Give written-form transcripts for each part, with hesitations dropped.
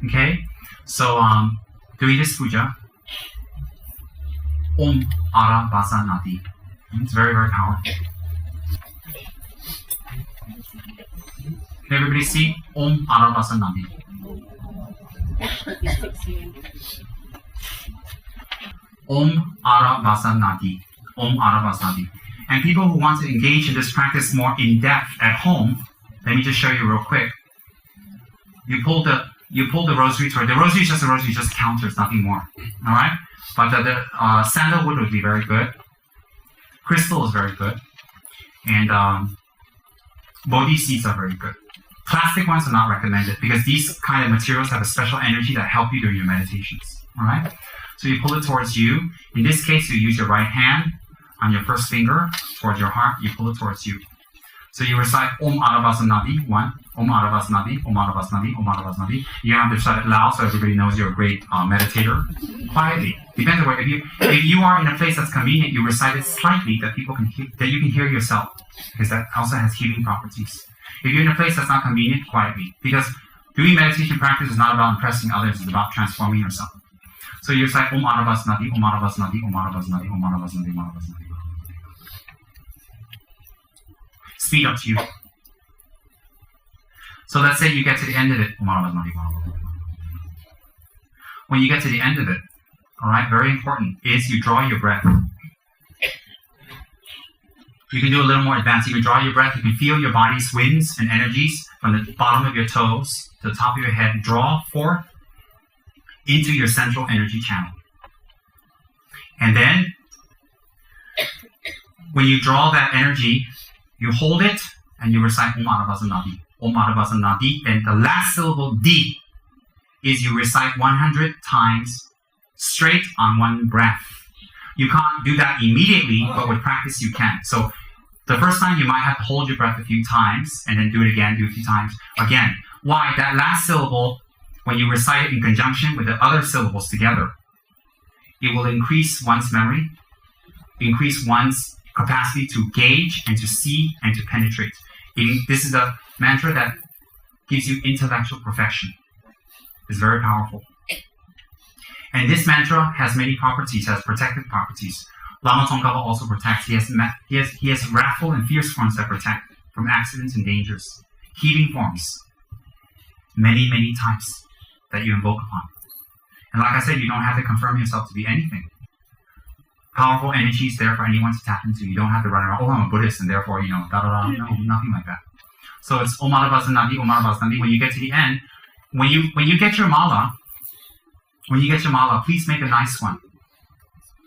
Okay? So, doing this puja, Om Ara Basa Nadi. It's very, very powerful. Can everybody see? Om Ara Basa Nadi. Om Ara Basa Nadi. Om Ara Basa Nadi. And people who want to engage in this practice more in depth at home, let me just show you real quick. You pull the rosary toward the rosary is just a rosary, just counters, nothing more. All right, but the sandalwood would be very good. Crystal is very good, and Bodhi seeds are very good. Plastic ones are not recommended because these kind of materials have a special energy that help you during your meditations. All right, so you pull it towards you. In this case, you use your right hand on your first finger towards your heart. You pull it towards you. So you recite Om Arabasa Nadi, 1, Om Arabasa Nadi, Om Arabasa Nadi, Om Arabasa Nadi. You don't have to recite it loud so everybody knows you're a great meditator. Quietly. Depends on where, if you are in a place that's convenient, you recite it slightly that people can that you can hear yourself, because that also has healing properties. If you're in a place that's not convenient, quietly. Because doing meditation practice is not about impressing others, it's about transforming yourself. So you recite Om Arabasa Nadi, Om Arabasa Nadi, Om Arabasa Nadi, Om Arabasa Nadi, Om Arabasa Nadi. Speed up to you. So let's say you get to the end of it. When you get to the end of it, all right, very important, is you draw your breath. You can do a little more advanced. You can draw your breath. You can feel your body's winds and energies from the bottom of your toes to the top of your head. Draw forth into your central energy channel. And then, when you draw that energy, you hold it and you recite Om Arabasa Nadi. Om Arabasa Nadi. And the last syllable, D, is you recite 100 times straight on one breath. You can't do that immediately, but with practice you can. So the first time you might have to hold your breath a few times and then do it again, do it a few times again. Why? That last syllable, when you recite it in conjunction with the other syllables together, it will increase one's memory, increase one's capacity to gauge and to see and to penetrate. This is a mantra that gives you intellectual perfection. It's very powerful. And this mantra has many properties, has protective properties. Lama Tsongkhapa also protects. He has wrathful and fierce forms that protect from accidents and dangers. Healing forms. Many, many types that you invoke upon. And like I said, you don't have to confirm yourself to be anything. Powerful energy is there for anyone to tap into. You don't have to run around, oh, I'm a Buddhist, and therefore, da-da-da. No, nothing like that. So it's Om Arabasa Nadi, Om Arabasa Nadi. When you get to the end, when you get your mala, please make a nice one.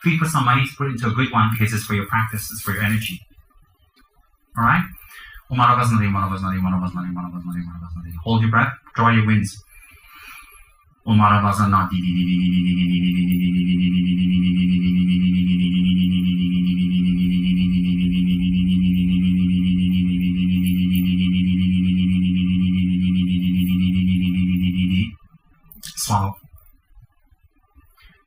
Please put some money to put it into a good one because it's for your practice, it's for your energy. All right? Om Arabasa Nadi, Om Arabasa Nadi, Om Arabasa Nadi, Om Arabasa Nadi, Om Arabasa Nadi. Hold your breath, draw your winds. Om Arabasa Nadi. Swallow.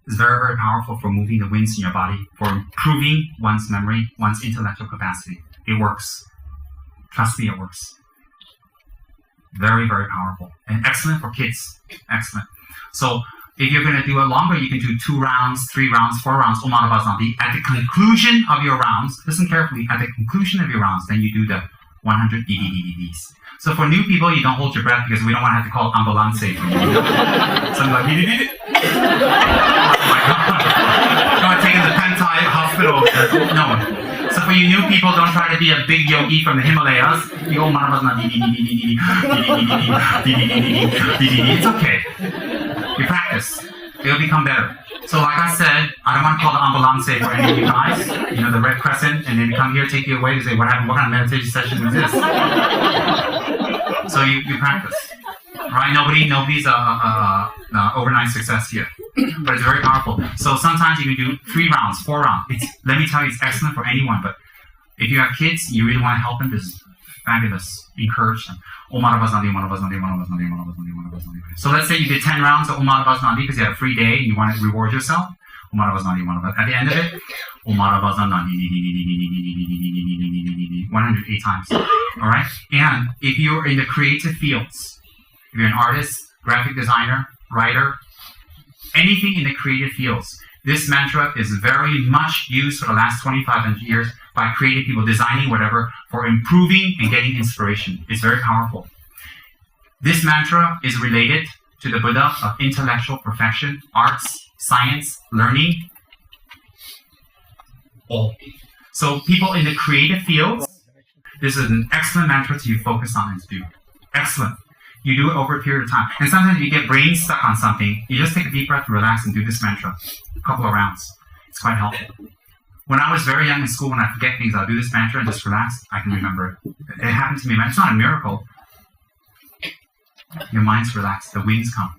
It's very, very powerful for moving the winds in your body, for improving one's memory, one's intellectual capacity. It works. Trust me, it works. Very, very powerful. And excellent for kids. Excellent. So if you're going to do it longer, you can do 2 rounds, 3 rounds, 4 rounds, Om Arabasa Nadi. At the conclusion of your rounds, listen carefully, at the conclusion of your rounds, then you do the 100 DDDDs. So for new people, you don't hold your breath because we don't want to have to call ambulance. So I'm like, oh my God. You want to take it to the Pentai hospital. No. So for you new people, don't try to be a big yogi from the Himalayas. You go, it's okay. You practice. It'll become better. So like I said, I don't want to call the ambulance for any of you guys, the Red Crescent, and then you come here, take you away, to say, what happened? What kind of meditation session is this? So you practice. Right? Nobody's overnight success here. But it's very powerful. So sometimes you can do 3 rounds, 4 rounds. Let me tell you, it's excellent for anyone, but if you have kids, you really want to help them, this is fabulous. Encourage them. Om Arabasa Nadi, Om Arabasa Nadi, Om Arabasa Nadi, Om Arabasa Nadi, Om Arabasa Nadi. So let's say you did 10 rounds of Om Arabasa Nadi because you had a free day and you want to reward yourself. Om Arabasa Nadi, Om Arabasa. At the end of it, Om Arabasa Nadi, 108 times. All right? And if you're in the creative fields, if you're an artist, graphic designer, writer, anything in the creative fields, this mantra is very much used for the last 2,500 years by creative people designing whatever for improving and getting inspiration. It's very powerful. This mantra is related to the Buddha of intellectual perfection, arts, science, learning, all. So people in the creative fields, this is an excellent mantra to focus on and to do. Excellent. You do it over a period of time. And sometimes if you get brain stuck on something, you just take a deep breath and relax and do this mantra. A couple of rounds. It's quite helpful. When I was very young in school, when I forget things, I'll do this mantra and just relax. I can remember it. It happened to me. It's not a miracle. Your mind's relaxed. The winds come.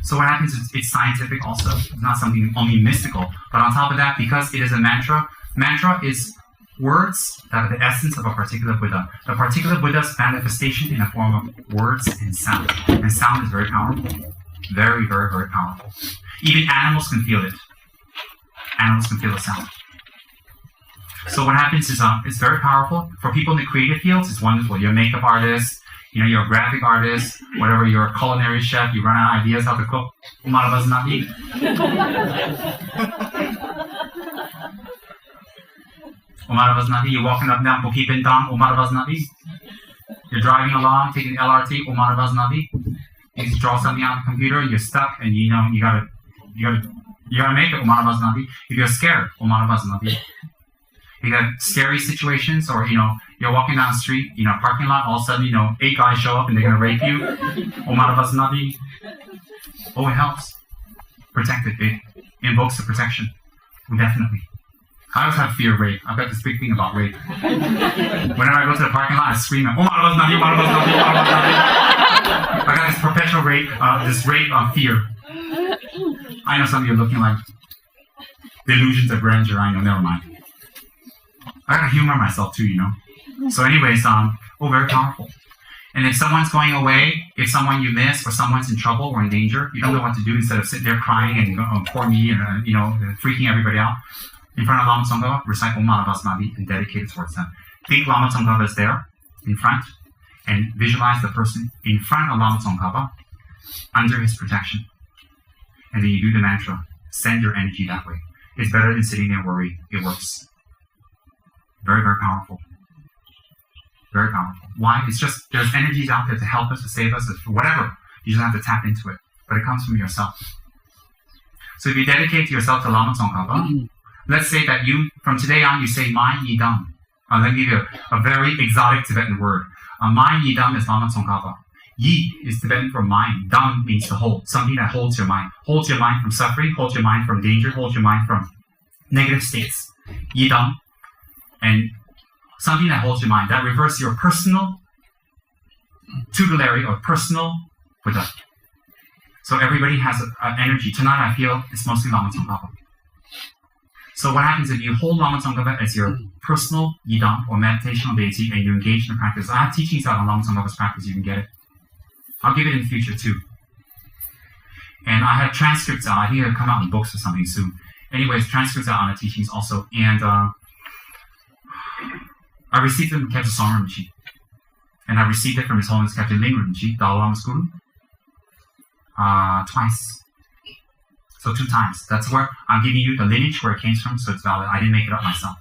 So what happens is it's scientific also. It's not something only mystical. But on top of that, because it is a mantra, mantra is words that are the essence of a particular Buddha. The particular Buddha's manifestation in the form of words and sound. And sound is very powerful. Very, very, very powerful. Even animals can feel it. Animals can feel the sound. So what happens is it's very powerful. For people in the creative fields, it's wonderful. You're a makeup artist, you're a graphic artist, whatever, you're a culinary chef, you run out of ideas how to cook. You're walking up and down Bukit Bintang, you're driving along, taking the LRT, you just draw something on the computer, you're stuck, and you gotta make it, If you're scared, you got scary situations, or you're walking down the street, parking lot, all of a sudden, 8 guys show up and they're gonna rape you. Oh, it helps. Protect it. It invokes the protection. Definitely. I always have fear of rape. I've got this big thing about rape. Whenever I go to the parking lot, I scream, I got this perpetual rape, fear. I know some of you are looking like delusions of grandeur. I know, never mind. I gotta humor myself too, So anyways, very powerful. And if someone's going away, if someone you miss, or someone's in trouble or in danger, you don't know what to do. Instead of sitting there crying and poor me and freaking everybody out, in front of Lama Tsongkhapa, recite Om Mani Padme Hum and dedicate it towards them. Think Lama Tsongkhapa is there in front, and visualize the person in front of Lama Tsongkhapa under his protection. And then you do the mantra. Send your energy that way. It's better than sitting there worried. It works. Very, very powerful. Very powerful. Why? It's just, there's energies out there to help us, to save us, whatever. You just have to tap into it. But it comes from yourself. So if you dedicate yourself to Lama Tsongkhapa, let's say that from today on, you say Mai Yidam. Let me give you a very exotic Tibetan word. Mai Yidam is Lama Tsongkhapa. Yi is Tibetan for mind. Dam means to hold. Something that holds your mind. Holds your mind from suffering, holds your mind from danger, holds your mind from negative states. Yidam. And something that holds your mind. That refers to your personal tutelary or personal Buddha. So everybody has an energy. Tonight I feel it's mostly Lama Tsongkhapa. So what happens if you hold Lama Tsongkhapa as your personal Yidam or meditational deity and you engage in the practice? I have teachings out on Lama Tsongkhapa's practice, you can get it. I'll give it in the future too. And I have transcripts out. I think it'll come out in books or something soon. Anyways, transcripts out on the teachings also. And I received them from Kapcha Tsem Rinpoche. And I received it from His Holiness Kapcha Ling Rinpoche, Dalai Lama's Guru, twice. So 2 times. That's where I'm giving you the lineage where it came from, so it's valid. I didn't make it up myself.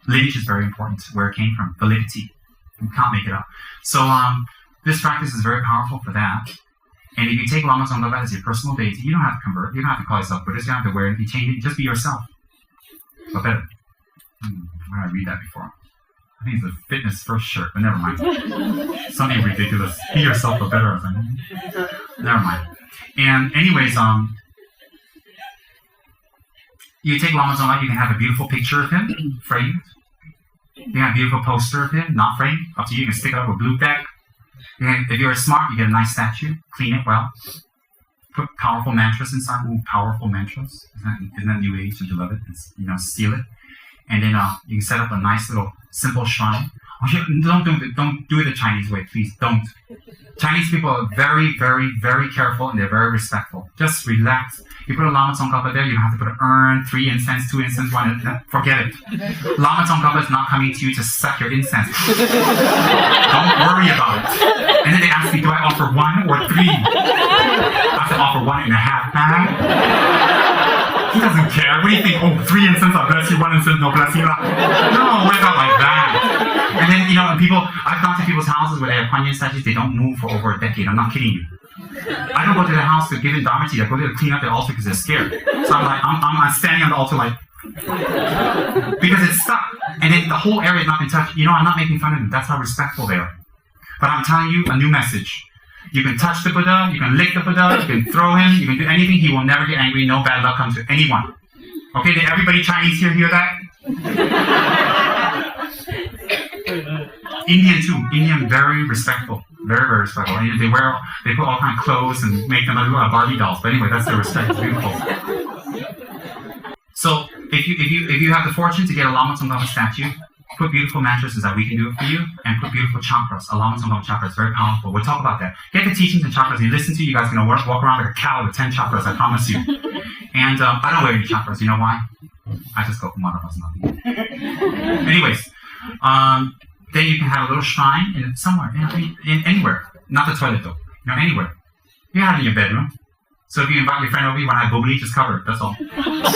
Lineage is very important, where it came from, validity. You can't make it up. So this practice is very powerful for that. And if you take Lama Tsongkhapa as your personal deity, you don't have to convert. You don't have to call yourself Buddhist. You don't have to wear it. You change it. Just be yourself. But better. Where did I read that before? I think it's a fitness first shirt, but never mind. Something ridiculous. Be yourself, but better. Never mind. And anyways, you take Lama Tsongkhapa, you can have a beautiful picture of him, framed. You can have a beautiful poster of him, not framed. Up to you. You can stick it up with blue tack. And if you're smart, you get a nice statue. Clean it well. Put powerful mantras inside. Ooh, powerful mantras. Isn't that New Age? Don't you love it? Seal it. And then you can set up a nice little simple shrine. Don't do it the Chinese way, please. Don't. Chinese people are very, very, very careful and they're very respectful. Just relax. You put a Lama Tsongkhapa there, you don't have to put an urn, 3 incense, 2 incense, 1. Forget it. Lama Tsongkhapa is not coming to you to suck your incense. Don't worry about it. And then they asked me, do I offer 1 or 3? I said, offer 1.5, man. He doesn't care. What do you think? Oh, 3 incense, I'll bless you. 1 incense, no bless you. No, we're not like that. And then, I've gone to people's houses where they have Kuan Yin statues, they don't move for over a decade. I'm not kidding you. I don't go to the house to give in Dharma tea. I go there to clean up the altar because they're scared. So I'm standing on the altar like, because it's stuck. And then the whole area has not been touched. I'm not making fun of them. That's how respectful they are. But I'm telling you a new message. You can touch the Buddha, you can lick the Buddha, you can throw him, you can do anything. He will never get angry. No bad luck comes to anyone. Okay, did everybody Chinese here hear that? Indian too. Indian, very respectful. Very, very respectful. And they put all kind of clothes and make them like Barbie dolls. But anyway, that's their respect. It's beautiful. So if you have the fortune to get a Lama Tsongkhapa statue, put beautiful mattresses that we can do it for you, and put beautiful chakras. A Lama Tsongkhapa chakra is very powerful. We'll talk about that. Get the teachings and chakras, and you listen to you guys are gonna walk around like a cow with 10 chakras, I promise you. And I don't wear any chakras. You know why? I just go from Anyways, then you can have a little shrine in somewhere, in anywhere. Not the toilet though. Anywhere. You have it in your bedroom. So if you invite your friend over, you want to have bubli, just cover it. That's all. No problem.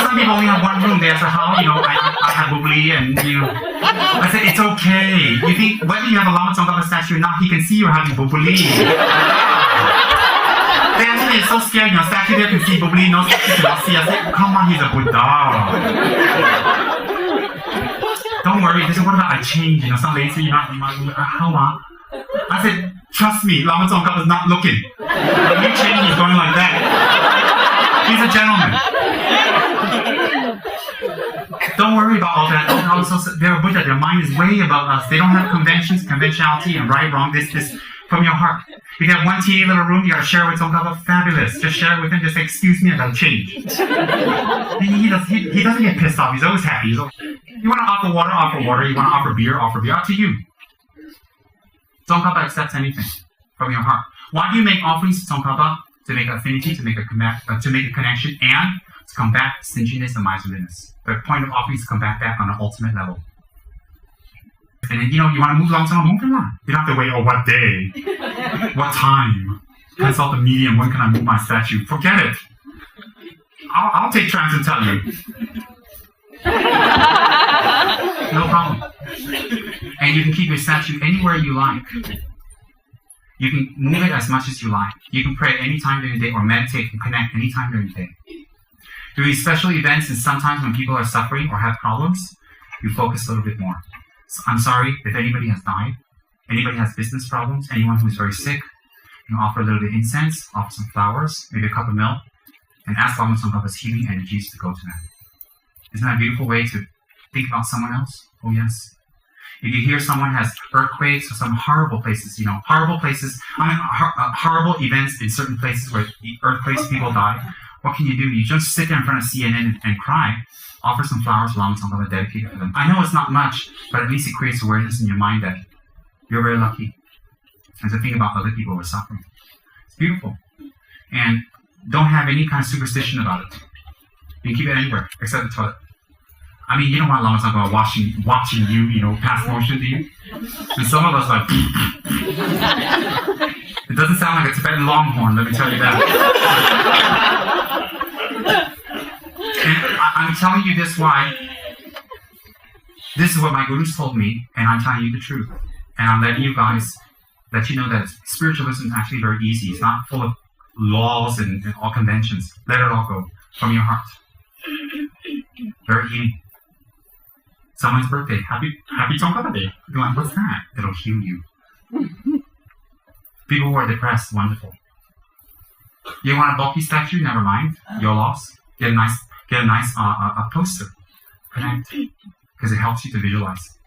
Some people only have 1 room. They say, how? I have bubli, and I said, it's okay. You think whether you have a Lama Tsongkhapa statue or not, he can see you're having bubli. They actually are so scared. Statue there can see bubli, no statue cannot see. I said, come on, he's a Buddha. Don't worry. They said, what about I change? Some lady said, how? I said, trust me, Lama Tsongkhapa is not looking. When you change, he's going like that. He's a gentleman. Don't worry about all that. They're a Buddha. Their mind is way above us. They don't have conventionality, and right, wrong, this from your heart. You have 1 teeny little room, you gotta share it with Tsongkhapa, fabulous. Just share it with him, just say, excuse me, I gotta change. He doesn't get pissed off, he's always happy. You want to offer water, you want to offer beer, up to you. Tsongkhapa accepts anything from your heart. Why do you make offerings to Tsongkhapa? To make affinity, to make a connection, and to combat stinginess and miserliness. The point of offerings is to combat that on an ultimate level. And then, you want to move along someone, move along. You don't have to wait, what day? What time? Consult the medium, when can I move my statue? Forget it. I'll take trans and tell you. No problem. And you can keep your statue anywhere you like. You can move it as much as you like. You can pray any time during the day or meditate and connect any time during the day. During special events and sometimes when people are suffering or have problems, you focus a little bit more. So I'm sorry if anybody has died, anybody has business problems, anyone who's very sick, offer a little bit of incense, offer some flowers, maybe a cup of milk, and ask Lama Tsongkhapa's healing energies to go to them. Isn't that a beautiful way to think about someone else? Oh yes. If you hear someone has earthquakes or some horrible places, horrible events in certain places where earthquakes, people die, what can you do? You just sit there in front of CNN and cry. Offer some flowers to Lama Tsongkhapa, dedicate it for them. I know it's not much, but at least it creates awareness in your mind that you're very lucky. And to think about other people who are suffering. It's beautiful. And don't have any kind of superstition about it. You can keep it anywhere, except the toilet. You don't want Lama Tsongkhapa watching you, pass motion to you. And some of us like, it doesn't sound like a Tibetan longhorn, let me tell you that. And I'm telling you this why. This is what my gurus told me, and I'm telling you the truth. And I'm letting you guys let you know that spiritualism is actually very easy. It's not full of laws and all conventions. Let it all go from your heart. Very healing. Someone's birthday, happy Tsongkhapa Day. You're like, what's that? It'll heal you. People who are depressed, wonderful. You want a bulky statue? Never mind. Your loss. Get a nice poster. Connect. Because it helps you to visualize.